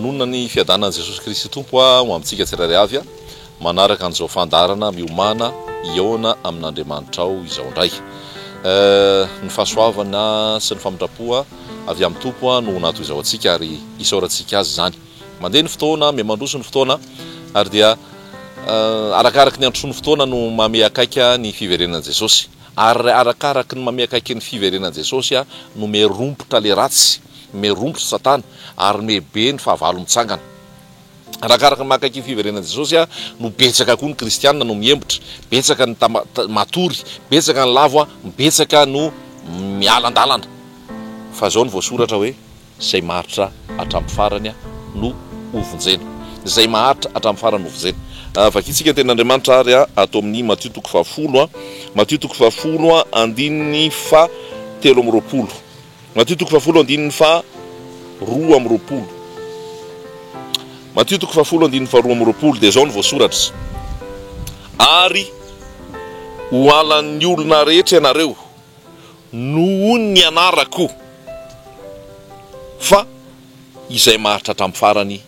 manonona ny fiadanan'i Jesosy Kristy Tompo ho amintsika tsirairay avy a manaraka an'izao fandarana miomana iona amin'Andriamanitra ao izao indray. Ny fahasoavana sy ny famindrapoa avy amin'ny Tompo no nato izao antsika ary isaorantsika azy zany. Mandeha ny fotoana, miamandroso ny fotoana ary dia arakaraka ny androso ny fotoana no mame akaika ny fiverenan'i Jesosy. Ary arakaraka ny mame akaika ny fiverenan'i Jesosy no merompotra le ratsy, merompotra Satana ary mebe ny fahavalo mitsangana. Arakaraka ny makaiky ny fiverenan'i Jesosy no betsaka koa ny kristianina no miembotra, betsaka ny matory, betsaka ny lavo, betsaka no mialandalana. Fa zao ny voasoratra hoe izay maharitra hatramin'ny farany no hovonjena. Izay maharitra hatramin'ny farany no hovonjena. Vakitsika ten'Andriamanitra ary atao amin'ny Matthieu 10, Matthieu 10 andininy fa 7 Matthieu 10 andininy fa 2 Matthieu 10 andininy fa 2 dia zao ny voasoratra. Ary ho alan'ny olona rehetra ianareo noho ny anarako fa izay maharitra hatramin'ny farany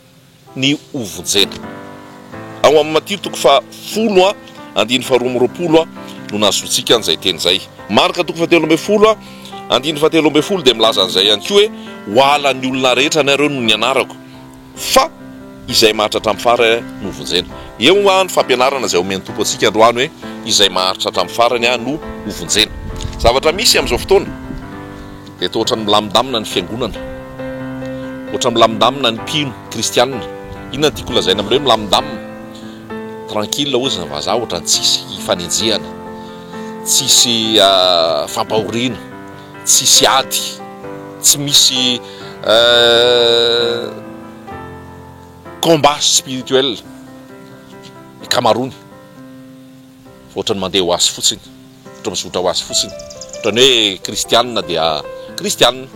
ny hovonjena. Ao amin'ny Matthieu 10 andininy fa 2 no nazotsika an'izay teny izay. Marka 13 andininy fa 13 dia milaza an'izay ihany koa hoe ho alan'ny olona rehetra ianareo noho ny anarako fa izay maharitra hatramin'ny farany no hovonjena. Eo ny fampianarana izay omen'ny Tompo antsika androany hoe izay maharitra hatramin'ny farany no hovonjena. Zavatra misy amin'izao fotoana dia toa ohatran'ny milamindamina ny fiangonana, ohatran'ny milamindamina ny mpino kristianina. Inona no tiako lazaina amin'ireo milamindamina? Tranquille ozy na vazaha ohatran'ny tsisy fanenjehana, tsisy fampahoriana, tsisy ady, tsy misy combat spirituel kamarony. Ohatran'ny mandeha ho azy fotsiny, ohatran'ny mizotra ho azy fotsiny, ohatran'ny hoe kristianina dia kristianina.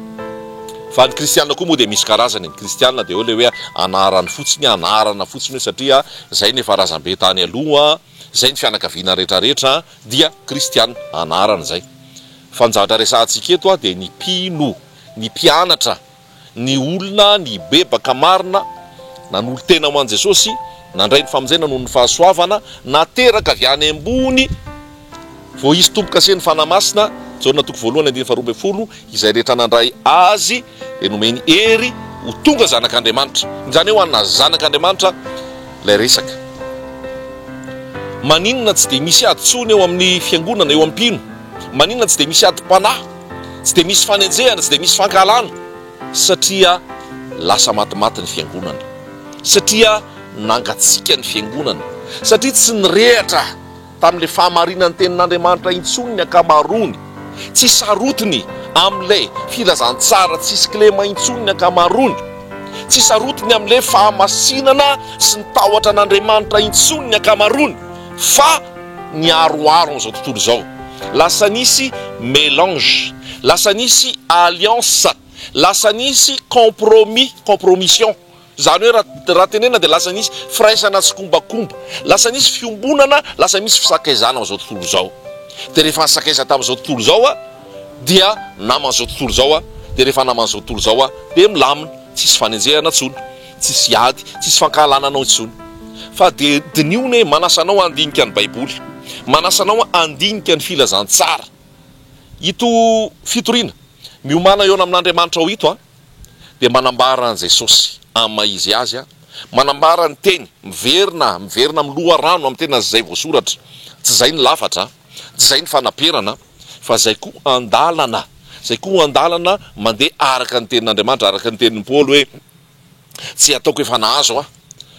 Fa ny kristianina koa moa dia misy karazany. Ny kristianina dia le hoe anarana fotsiny hoe satria izay ny efa razam-be tany aloha, izay ny fianakaviana rehetrarehetra dia kristianina, anarana izay. Fa ny zavatra resahantsika eto dia ny mpino, ny mpianatra, ny olona, ny bebaka marina, na ny olo tena ho an'i Jesosy, nandray ny famonjena noho ny fahasoavana, nateraka avy any ambony, vao izy tompoka se ny fanamasina, Jaona 1:12 izay rehetra nandray azy dia nomeny hery ho tonga zanak'Andriamanitra. Izany hoe ho anna zanak'Andriamanitra ilay resaka. Maninona tsy dia misy ady tsony eo amin'ny fiangonana, eo am-pino? Maninona tsy dia misy ady mpanahy, tsy dia misy fanenjehana, tsy dia misy fankalana? Satria lasa matimaty ny fiangonana, satria nangatsika ny fiangonana, satria tsy nirehatra tamin'ilay fahamarinan'ny tenin'Andriamanitra intsony ny akamarony, tsy sarotiny amin'ilay filazantsara tsisy kilema intsony ny akamarony, tsy sarotiny amin'ilay fahamasinana sy ny tahotra an'Andriamanitra intsony ny akamarony, fa ny aroaro amin'izao tontolo izao. Lasa nisy mélange, lasa nisy alliance, lasa nisy compromission. Izany hoe raha tenena dia lasa nisy firaisana tsy kombakomba, lasa nisy fiombonana, lasa misy fisakaizana amin'izao tontolo izao. Dia rehefa nisakaiza tamin'izao tontolo izao dia naman'izao tontolo izao dia rehefa naman'izao tontolo izao dia milamina, tsisy fanenjehana intsony, tsisy ady, tsisy fankahalananao intsony. Fa dia diniony hoe manasanao handinika ny baiboly, manasanao handinika ny filazantsara. Ito fitoriana miomana eo amin'Andriamanitra ao ito dia manambara an' Jesosy amin'ny maizy azy, manambara ny teny, miverina amin'ny loharano amin'ny tena izay voasoratra. Tsy izay ny lafatra, tsy izay ny fanaperana, fa izay koa andalana, izay koa andalana mandeha araka ny tenin'Andriamanitra, araka ny tenin'ny Paoly hoe tsy ataoko efa nahazo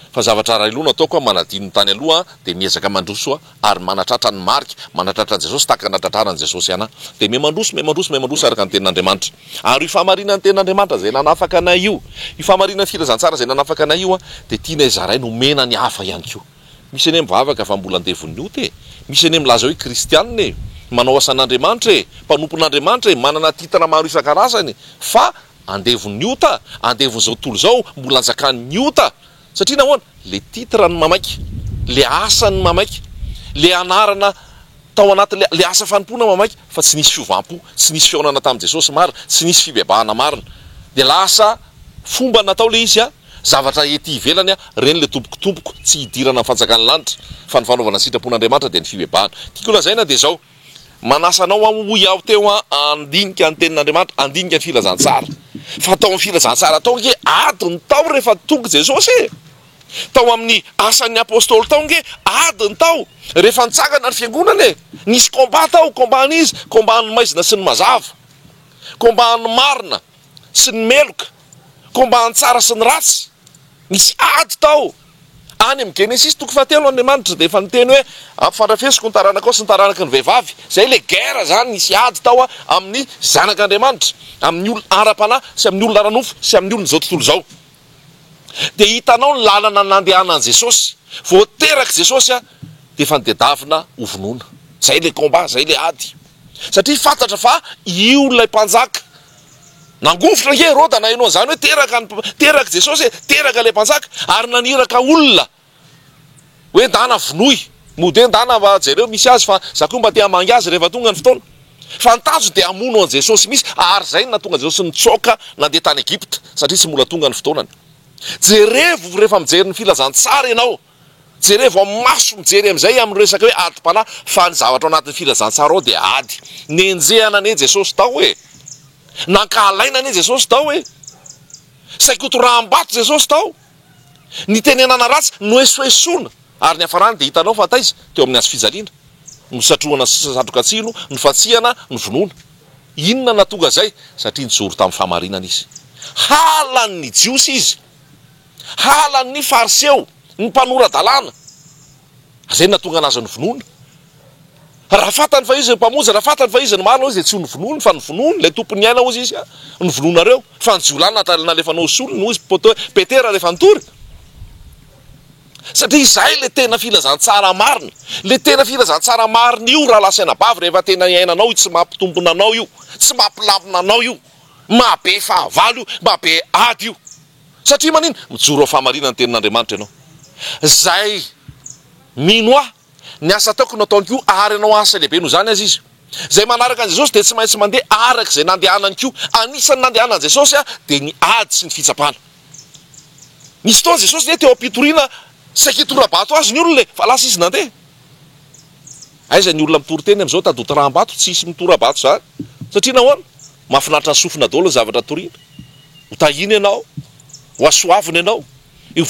fa zavatra ray aloha nataoko manadino ny tany aloha dia miezaka mandroso ary manatratra ny marika, manatratra ny Jesosy tahaka natratraran'i Jesosy ihany dia mihamandroso araka ny tenin'Andriamanitra. Ary io fahamarinan'ny tenin'Andriamanitra izay nanafaka anay io, io fahamarinan'ny filazantsara izay nanafaka anay io dia tianay zaray nomena ny hafa ihany koa. Misy ane mivavaka fa mbola andevon'ny ote, misy ane milaza hoe kristianina e, manao asan'Andriamanitra e, mpanompon'Andriamanitra e, manana titana maro isan-karazany, fa andevon'ny ota, andevon'izao tontolo izao mbola anjakan'ny ota. Satria nahoana le titra ny mamaiky, le asa ny mamaiky, le anarana tao anaty le asa fanompona mamaiky, fa tsy nisy fiovampo, tsy nisy fionana tamin'i Jesosy marina, tsy nisy fibebahana marina. Dia lasa fomba natao le izy zavatra ety ivelany reny le tompokotompoko tsy hidirana amin'ny fanjakany lanitra fa ny fanaovana sitrapon'Andriamanitra dia ny fibebahana. Tiako lazaina dia zao, manasanao hoy aho teo andinika ny tenin'Andriamanitra, andinika ny filazantsara. Fa tao amin'ny filazantsara tao nge adiny tao rehefa tonga Jesosy e. Tao amin'ny asan'ny apôstôly tao nge adiny tao rehefa nitsangana ny fiangonana e. Nisy komba tao, komba n'izy, komba ny maizina sy ny mazava, komba ny marina sy ny meloka, komba ny tsara sy ny ratsy. Nisy ady tao. Any amin'ny Genesis toko fahatelo Andriamanitra dia efa niteny hoe ampifandrafesiko ny taranaka ao sy ny taranaky ny vehivavy. Zay le guerre zany nisy ady tao amin'ny zanak'Andriamanitra, amin'ny olona ara-panahy sy amin'ny olona ara-nofo sy amin'ny olona zao tontolo zao. Dia hitanao ny lalana nandehanan'i Jesosy. Vao teraka Jesosy dia efa nitadiavina hovonoana. Zay le combat, zay le ady. Satria fantatra fa io ilay mpanjaka. Nangofotra nge Rôda na hainao an'izany hoe teraka Jesosy, teraka ilay mpanjaka ary naniraka olona hoe ndana vonoy, mody hoe ndana mba jereo misy azy fa za koa mba te hamangy azy rehefa tonga ny fotoana. Fa ny tanjo dia hamono an Jesosy misy ary zay natonga Jesosy nitsoaka nandeha tany Egypta satria tsy mbola tonga ny fotoanany. Jerevo rehefa mijery ny filazantsara ianao, jerevo amin'ny maso mijery amin'izay amin'ny resaka hoe ady-panahy fa ny zavatra ao anatin'ny filazantsara ao dia ady. Nenjehana ane Jesosy tao hoe, nankahalaina ane Jesosy tao hoe, saikotoraham-bato Jesosy tao, ny tenenana ratsy noesoesoana ary ny hafarany dia hitanao fa taiza teo amin'ny azo fijaliana, ny satrohana satroka tsilo, ny fatsihana, ny vonoana. Inona natonga zay? Satria nijoro tamin'ny fahamarinana izy. Halan'ny jiosy izy, halan'ny fariseo, ny mpanora-dalàna. Zay natonga anazy ny vonoana. Raha fatany fa izy ny mpamonjy, raha fatany fa izy ny marina izy dia tsy ny vonoana fa ny vonoana, ilay tompony aina ozy izy ny vonoanareo. Fa ny jiolana nalefanao solony hoy izy Petera rehefa nitory. Satria izay le tena filazantsara marina. Le tena filazantsara marina io raha lasaina bavy rehefa tena iainanao io, tsy mampitombona anao io, tsy mampilamina anao io, mabe fahavalo io, mabe ady io. Satria manino? Mijoro ao fahamarinana ny tenin'Andriamanitra ianao. Zay mino aho, ny asa ataoko nataony koa ary ianao asa lehibe noho zany azy izy. Zay manaraka an Jesosy dia tsy maintsy mandeha araka izay nandehanany koa. Anisan'ny nandehanan'i Jesosy dia ny ady sy ny fitsapana. Nisy fotoana Jesosy dia teo am-pitoriana saika hitora-bato azy ny olona fa lasa izy nandeha. Aiza ny olona mitory teny amin'izao tadota raham-bato, tsy isy mitora-bato zany. Satria nahoana? Mahafinaritra ny sofina daholo ny zavatra toriana. Ho tahiny ianao, ho asoavina ianao, ho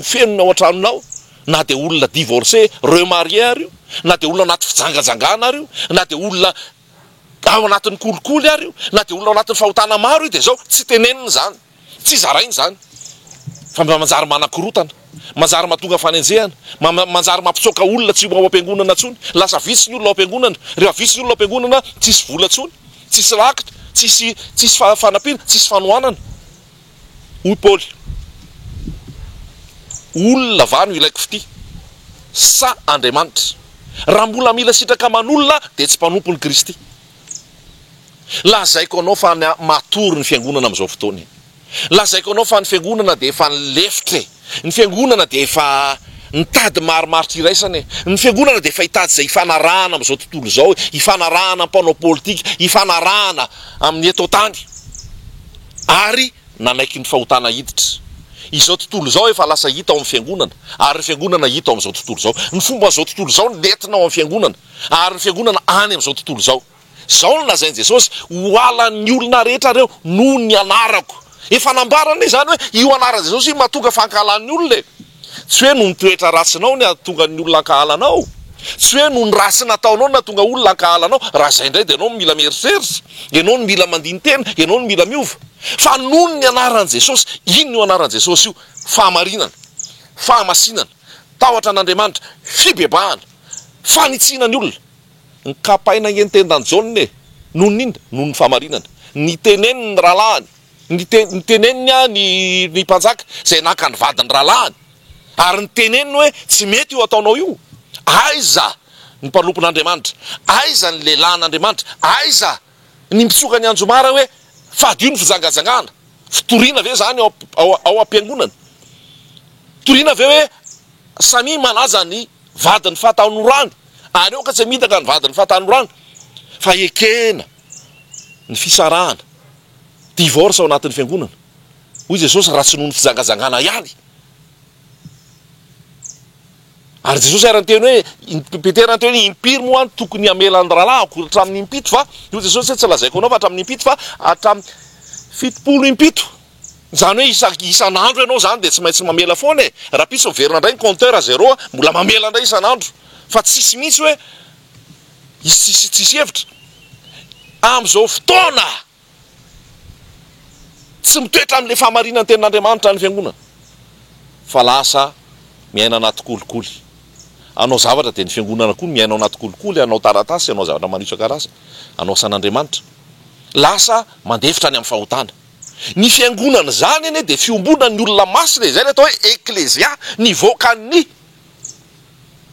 fenona ao an-tranonao, na dia olona divorcé, remarié ary io, na dia olona anaty fijangajangana ary io, na dia olona ao anatin'ny kolikoly ary io, na dia olona ao anatin'ny fahotana maro io, dia zao tsy tenenina zany, tsy zarainy zany. Fa manjary manakorotana, manjary mahatonga fanenjehana, manjary mampitsoaka olona tsy ao am-piangonana intsony. Lasa vitsy ny olona ao am-piangonana, rehefa vitsy ny olona ao am-piangonana tsisy vola intsony, tsisy lakitra, tsisy fanampiana, tsisy fanohanana. Hoy Paoly, olona va no ilaiko fity sa Andriamanitra? Raha mbola mila sitraka aman'olona dia tsy mpanompo ny Kristy. Lazaiko anao fa matory ny fiangonana amin'izao fotoana. Lazaiko anao fa ny fiangonana dia efa nilefitra, ny fiangonana dia efa nitady marimaritra iraisana, ny fiangonana dia efa hitady izay hifanarahana amin'izao tontolo izao, hifanarahana ampanao politika, hifanarahana amin'ny eto tany ary nanaiky ny fahotana hiditra. Izao tontolo izao efa lasa hita ao amin'ny fiangonana ary ny fiangonana hita ao amin'izao tontolo izao. Ny fomba izao tontolo izao nentina ao amin'ny fiangonana ary ny fiangonana any amin'izao tontolo izao. Zao no lazain'i Jesosy, ho alan'ny olona rehetra reo no ny anarako. Efa nambarana izany hoe io anaran'i Jesosy mahatonga fankahalan'ny olona. Tsy hoe no ny toetra ratsinao no hatonga ny olona hankahalanao, tsy hoe no ny ratsy nataonao no hatonga olona hankahalanao. Raha izay indray dia ianao no mila mieritreritra, ianao no mila mandiny tena, ianao no mila miova. Fa noho ny anaran'i Jesosy, ino io anaran'i Jesosy io? Fahamarinana, fahamasinana, tahotra an'Andriamanitra, fibebahana, fanitsina ny olona. Ny kapaina ny tendan jaune noho n'inona? Noho ny fahamarinana. Ny teneniny ny rahalahiny, ny teneniny ny mpanjaka izay naka ny vadiny rahalahiny, ary ny teneniny hoe tsy mety io ataonao io. Aiza ny mpanompon'Andriamanitra, aiza ny lehilahin'Andriamanitra, aiza ny mitsoka ny anjomara hoe fadio ny fijangajangana, fitoriana ve zany ao am-piangonana, fitoriana ve hoe samy manaja ny vadiny fahatanorany, ary eo ka tsy mitaka ny vadiny fahatanorany, fa ekena ny fisarahana, divorce ao anatin'ny fiangonana. hoy Jesosy raha tsy noho ny fijangajangana ihany. Ary Jesosy aranteny hoe Petera anteny hoe impiry moa tokony hamelan'ny rahalahy hatramin'ny impito fa io Jesosy tsy lazaiko anao fa hatramin'ny impito fa hatramin'ny 70 impito. Zany hoe isan'andro ianao zany dia tsy maintsy mamela foana e. Raha pisy miverina indray ny compteur à zéro mbola mamela indray isan'andro. Fa tsisy mihitsy hoe tsisy hevitra. Amin'izao fotoana tsy mitoetra amin'ilay fahamarinan'ny tenin'Andriamanitra ny fiangonana. Fa lasa miaina anaty kolikoly. Anao zavatra dia ny fiangonana koa miaina anaty kolikoly, anao taratasy, anao zavatra maro isan-karazany, anao san'Andriamanitra. Lasa mandefitra ny amin'ny fahotana. Ny fiangonana zany anie dia fiombonana ny olona masina izay le atao hoe eklésia nivoakan'ny.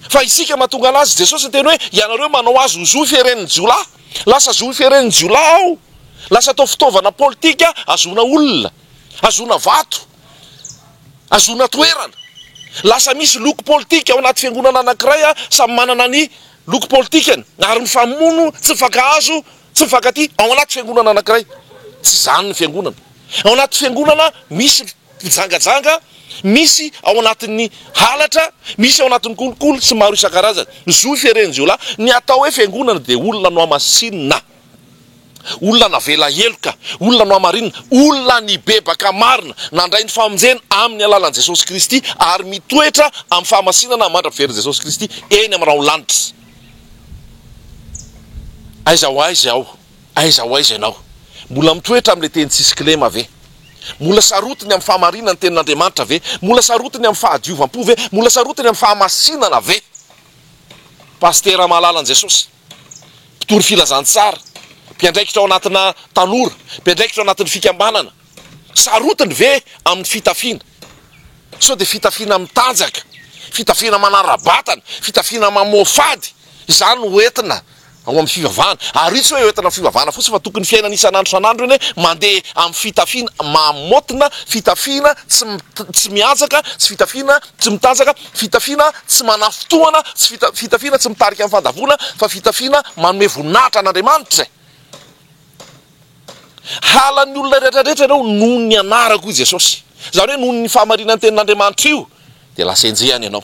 Fa isika mahatonga anazy Jesosy teny hoe ianareo manao azy ho zohy fiheren'ny jiolahy. Lasa zohy fiheren'ny jiolahy ao. Lasa atao fitaovana politika, azona olona, azona vato, azona toerana. Lasa misy loko politika ao anaty fiangonana anankiray samy manana ny loko politikany. Ary ny famono tsy mifankahazo, tsy mifankaty ao anaty fiangonana anankiray. Tsy zany ny fiangonana. Ao anaty fiangonana misy jangajanga, misy ao anatin'ny halatra, misy ao anatin'ny kolikoly sy maro isan-karazany. Zohy fiheren'ny jiolahy. Ny atao hoe fiangonana dia olona no amasinina, olona navela heloka, olona no amarinina, olona nibebaka marina, nandray ny famonjena amin'ny alalan'i Jesosy Kristy ary mitoetra amin'ny fahamasinana mandra-pivery Jesosy Kristy eny amin'ny raha lanitra. Aiza ho aiza aho, aiza ho aiza ianao, mbola mitoetra amin'ilay teny tsisy kilema ve? Mbola sarotiny amin'ny fahamarinana ny tenin'Andriamanitra ve? Mbola sarotiny amin'ny fahadiovam-po ve? Mbola sarotiny amin'ny fahamasinana ve? Pastera mahalala an'i Jesosy, mpitory filazantsara, mpiandraikitra ao anatina tanora, mpiandraikitra ao anatin'ny fikambanana, sarotiny ve amin'ny fitafiana? Sao dia fitafiana amin'ny tanjaka, fitafiana manara-batana, fitafiana mamofady, izany no entina ao amin'ny fivavahana. Ary tsy hoe entina fivavahana fotsiny fa tokony fiainana isan'andro san'andro eny mandeha amin'ny fitafiana mamotina, fitafiana tsy miazaka, tsy fitafiana tsy mitanjaka, fitafiana tsy manafotoana, tsy fitafiana tsy mitarika amin'ny fandavona, fa fitafiana manome voninahitra an'Andriamanitra. Halan'ny olona rehetrarehetra ianao noho ny anarako i Jesosy, zany hoe noho ny fahamarinan'ny tenin'Andriamanitra io dia lasa enjehany ianao.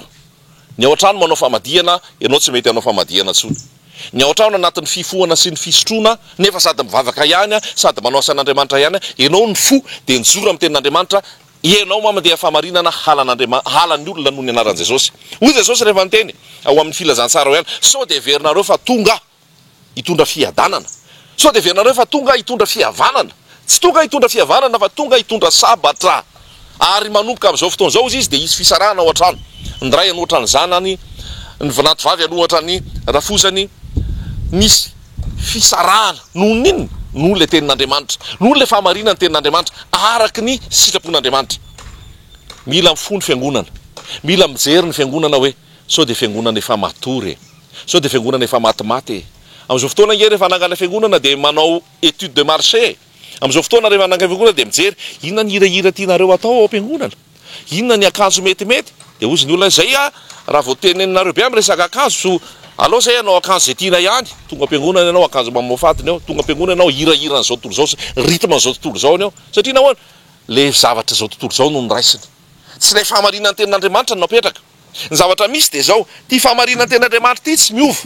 Ny ao an-trano manao famadihana, ianao tsy mety hanao famadihana intsony. Ny ao an-trano anatin'ny fifohana sy ny fisotroana, nefa sady mivavaka ihany sady manao asan'Andriamanitra ihany, ianao ny fo dia nijoro amin'ny tenin'Andriamanitra, ianao mandeha fahamarinana halan'ny olona noho ny anaran'i Jesosy. Hoy Jesosy rehefa niteny ao amin'ny filazantsara ihany, sao dia heverinareo fa tonga hitondra fiadanana, sao dia heverinareo fa tonga hitondra fihavanana, tsy tonga hitondra fihavanana fa tonga hitondra sabatra. Ary manomboka amin'izao fotoana izao izy dia hisy fisarahana ao an-trano. Ny ray anohatra ny zanany, ny vanatovavy anohatra ny rafozany, misy fisarahana noho n'inona? Noho le tenin'Andriamanitra, noho le fahamarinana ny tenin'Andriamanitra araky ny sitrapon'Andriamanitra. Mila mifono fiangonana, mila mijery ny fiangonana hoe sao dia fiangonana efa matory, sao dia fiangonana efa matimaty. Amin'izao fotoana nge rehefa hanangana fiangonana dia manao étude de marché. Amin'izao fotoana rehefa hanangana fiangonana dia mijery inona ny hirahira tianareo atao ao am-piangonana, inona ny akanjo metimety. Dia ozy ny olona izay raha vao teneninareo be amin'ny resaka akanjo, alao zay ianao akanjo zay tiana ihany, tonga am-piangonana ianao akanjo mamofatiny ao, tonga am-piangonana ianao hirahira n'izao tontolo izao, rythme n'izao tontolo izao ianao, satria nahoana le zavatra izao tontolo izao no niraisina, tsy ilay fahamarinan'ny tenin'Andriamanitra no napetraka. Ny zavatra misy dia izao, tia fahamarinan'ny tenin'Andriamanitra ity tsy miova,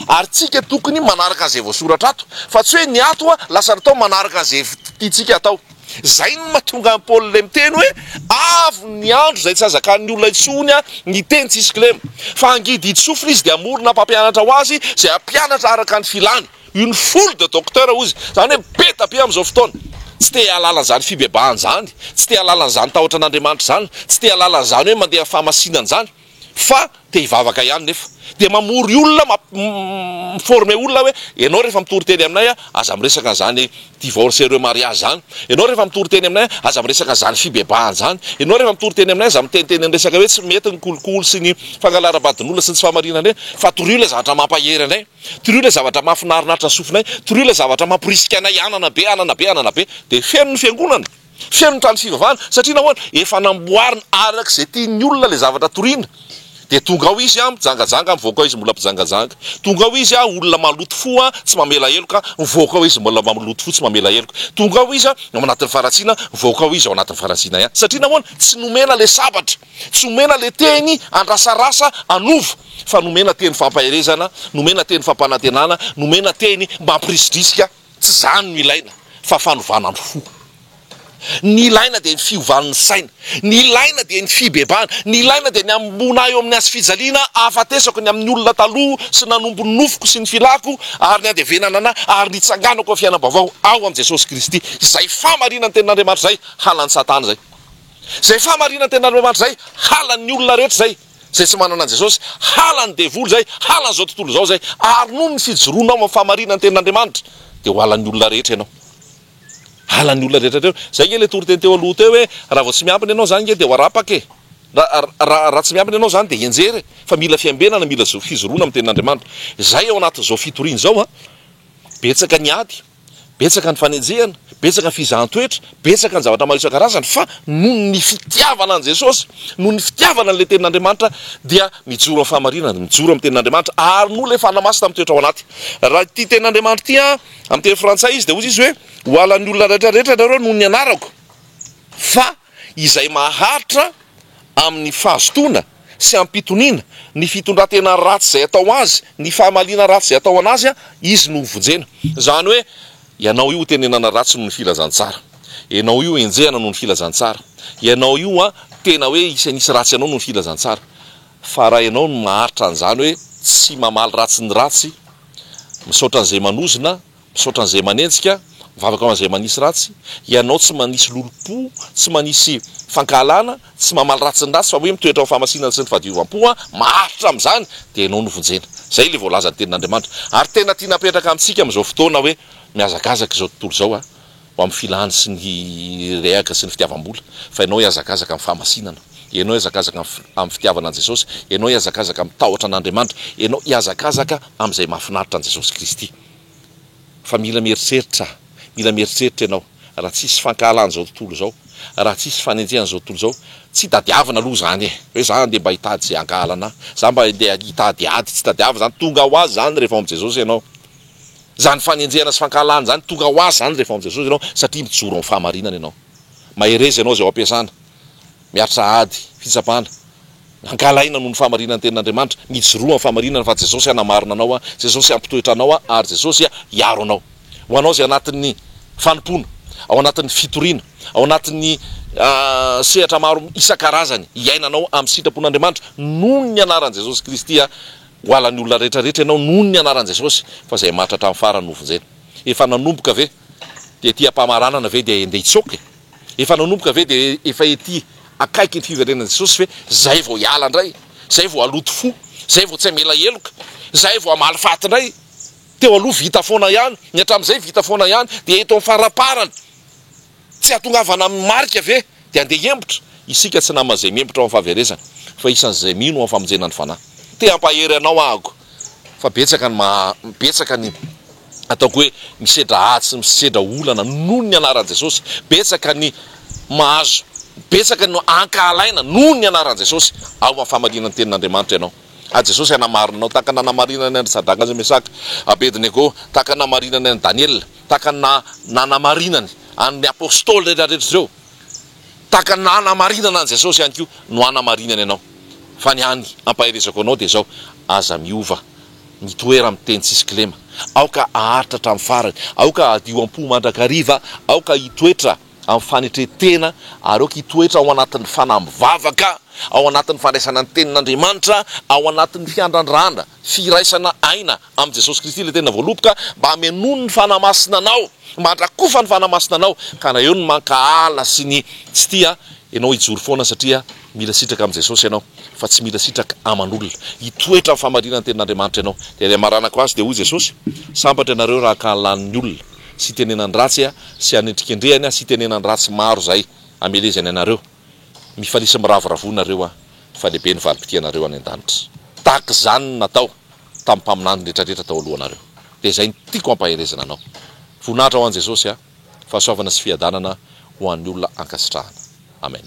ary tsika tokony manaraka an'izay voasoratra ato, fa tsy hoe ny ato lasa natao manaraka an'izay tiantsika atao. Zay no mahatonga an'i Paoly le miteny hoe avy ny andro izay tsy azakan'ny olona intsony ny teny tsisy kilema, fa angidy hitsofina izy dia amorona mpampianatra ho azy izay hampianatra araka ny filany. Io ny folo de docteur hozy, zany hoe beta be amin'izao fotoana. Tsy te halalan'izany fibebahana izany, tsy te halalan'izany tahotra an'Andriamanitra izany, tsy te halalan'izany hoe mandeha fahamasinana izany, fa te hivavaka ihany nefa. Dia mamory olona, miforme olona hoe ianao rehefa mitory teny aminay aza miresaka an'izany divorce ireo mariage zany, ianao rehefa mitory teny aminay aza miresaka an'izany fibebahana izany, ianao rehefa mitory teny aminay aza miteniteny resaka hoe tsy mety ny kolikoly sy ny fangalara-badin'olona sy ny tsy fahamarinana anay, fa torio ilay zavatra mampahery anay, torio ilay zavatra mahafinaritra ny sofinay, torio ilay zavatra mampirisika anay anana be, anana be, anana be. Dia feno ny fiangonana, feno ny trano fivavahana, satria nahoana efa namboarina arak'izay tian'ny olona ilay zavatra toriana. dia tonga ao izy mijangajanga mivoaka ao izy mbola mpijangajanga, tonga ao izy olona maloto fo tsy mamela heloka, mivoaka ao izy mbola maloto fo tsy mamela heloka, tonga ao izy ao anatin'ny faratsiana, mivoaka ao izy ao anatin'ny faratsiana ihany. Satria nahoana tsy nomena le sabatra, tsy nomena le teny andrasarasa anova, fa nomena teny fampaherezana, nomena teny fampanantenana, nomena teny mampirisitrisika. Tsy zany no ilaina fa fanovana ny fo. Ny ilaina dia ny fiovan'ny saina, ny ilaina dia ny fibebana, ny ilaina dia ny ambona eo amin'ny azy fijaliana afatesako ny amin'ny olona taloha sy nanombo ny nofoko sy ny filako ary ny andevenana ana ary nitsanganako ao fiainam-baovao ao amin'i Jesosy Kristy. Izay famarinany tenin'Andriamanitra zay halan'ny Satana zay, izay famarinany tenin'Andriamanitra zay halan'ny olona rehetra zay zay tsy manana an Jesosy, halan'ny devoly zay, halan'izao tontolo zao zay. Ary noho ny fijoroanao amin'ny famarinany tenin'Andriamanitra dia ho halan'ny olona rehetra ianao, halan'ny olona rehetra rehetra. Zay nge le toriteny teo aloha teo hoe raha vao tsy miampiny ianao zany nge dia ho arapaka e, raha tsy miampiny ianao zany dia enjery fa mila fiambenana, mila fijoroana amin'ny tenin'Andriamanitra. Zay ao anatin'izao fitoriana zao betsaka ny ady, betsaka ny fanenjehana, betsaka ny fizahan-toetra, betsaka ny zavatra maro isan-karazany, fa noho ny fitiavana an Jesosy, noho ny fitiavana an'ilay tenin'Andriamanitra dia mijoro amin'ny famarinana, mijoro amin'ny tenin'Andriamanitra ary noho le fanamasina amin'ny toetra ao anaty. Raha ity tenin'Andriamanitra ity amin'ny teny frantsay izy dia hozy izy hoe ho halan'ny olona rehetrarehetra nareo noho ny anarako, fa izay maharitra amin'ny fahazotoana sy ampitoniana ny fitondratena ratsy izay atao azy, ny fahamaliana ratsy izay atao anazy izy no vonjena. Zany hoe ianao io tenenana ratsy noho ny filazantsara, ianao io enjehana noho ny filazantsara, ianao io tena hoe nisy ratsy ianao noho ny filazantsara. Fa raha ianao no maharitra an'izany hoe tsy mamaly ratsy ny ratsy, misaotra an'izay manozona, misaotra an'izay manenjika, mivavaka amin'izay manisy ratsy, ianao tsy manisy lolopo, tsy manisy fankalana, tsy mamaly ratsy ny ratsy fa hoe mitoetra ao famasinana sy ny fahadiovam-po, maharitra amin'izany dia ianao no vonjena. Zay le voalaza ny tenin'Andriamanitra. Ary tena tia napetraka amintsika amin'izao fotoana hoe mihazakazaka izao tontolo zao ho amin'ny filahany sy ny rehaka sy ny fitiavam-bola, fa ianao ihazakazaka amin'ny fahamasinana, ianao ihazakazaka amin'ny fitiavana an Jesosy, ianao ihazakazaka amin'ny tahotra an'Andriamanitra, ianao ihazakazaka amin'izay mahafinaritra an Jesosy Kristy. Fa mila mieritreritra, mila mieritreritra ianao, raha tsisy fankahalana zao tontolo zao, raha tsisy fanenjehana zao tontolo zao, tsy tadiavana aloha zany hoe za andeha mba hitady zay ankahalana, za mba andeha hitady ady, tsy tadiavana zany, tonga ho azy zany rehefa amin'i Jesosy ianao. Zany fanenjehana sy fankahalana zany tonga ho azy zany rehefa amin'i Jesosy ianao, satria mijoro amin'ny fahamarinana ianao. Mahereza ianao zay ao ampiasana, miaritra ady, fitsapana, ankalaina noho ny fahamarinana tenin'Andriamanitra, mijoroa amin'ny fahamarinana fa Jesosy hanamarina anao, Jesosy hampitoetra anao ary Jesosy hiaro anao. Ho anao zay anatin'ny fanompona, ao anatin'ny fitoriana, ao anatin'ny sehatra maro isan-karazany iainanao amin'ny sitrapon'Andriamanitra noho ny anaran'i Jesosy Kristy ho halan'ny olona rehetrarehetra ianao noho ny anaran'i Jesosy, fa zay mahatratra amin'ny farany novonjena. Efa nanomboka ve dia ety hampamaranana ve dia andeha hitsoka, efa nanomboka ve dia efa ety akaiky ny fiverenan'i Jesosy ve zay vao hiala indray, zay vao haloto fo, zay vao tsy hamela heloka, zay vao hamaly faty indray. Teo aloha vita foana ihany, ny hatramin'izay vita foana ihany, dia eto amin'ny faraparany tsy hatongavana amin'ny marika ve dia andeha hembotra. Isika tsy namana izay miembotra ao amin'ny fahaverezana, fa isan'izay mino amin'ny famonjena ny fanahy. Te hampahery anao ahako, fa betsaka ny ataoko hoe misedra ady sy misedra olana noho ny anaran'i Jesosy, betsaka ny mahazo, betsaka ny ankahalaina noho ny anaran'i Jesosy ao amin'ny fahamarinana ny tenin'Andriamanitra ianao. Jesosy hanamarinanao tahaka nanamarinana ny Sadaka sy Mesaka, Abednego, tahaka namarinana ny Daniel, tahaka nanamarinany amin'ny apôstôly rehetrarehetra ireo, tahaka nanamarinana an Jesosy ihany koa no hanamarinana ianao. Fa ny hany ampaherezako anao dia zao, aza miova, mitoera amin'ny teny tsisy kilema, aoka aharitra hatramin'ny farany, aoka adio am-po mandrakariva, aoka hitoetra amin'ny fanetretena, ary aoka hitoetra ao anatin'ny fanambavaka, ao anatin'ny fandraisana ny tenin'Andriamanitra, ao anatin'ny fiandrandrana, firaisana aina amin'i Jesosy Kristy le tena voaloboka, mba hamenono ny fanamasina anao, mba handrakofa ny fanamasina anao, ka na eo ny mankahala sy ny tsy tia ianao hijoro foana, satria mila sitraka amin'i Jesosy ianao, fa tsy mila sitraka aman'olona, hitoetra amin'ny fahamarinana ny tenin'Andriamanitra ianao. Dia ilay maranako azy dia hoy Jesosy, sambatra ianareo raha kahalan'ny olona sy tenenany ratsy sy hanetrikendrehany sy tenenany ratsy maro zay amelezany anareo, mifanisa miravoravo nareo fa lehibe ny valim-pitianareo any an-danitra. Tahaka izany natao tamin'ny mpaminany rehetrarehetra tao alohanareo. Dia izay ny tiako ampaherezana anao. Voninahitra ho an'i Jesosy, fahasoavana sy fiadanana ho an'ny olona ankasitrahana. Amen.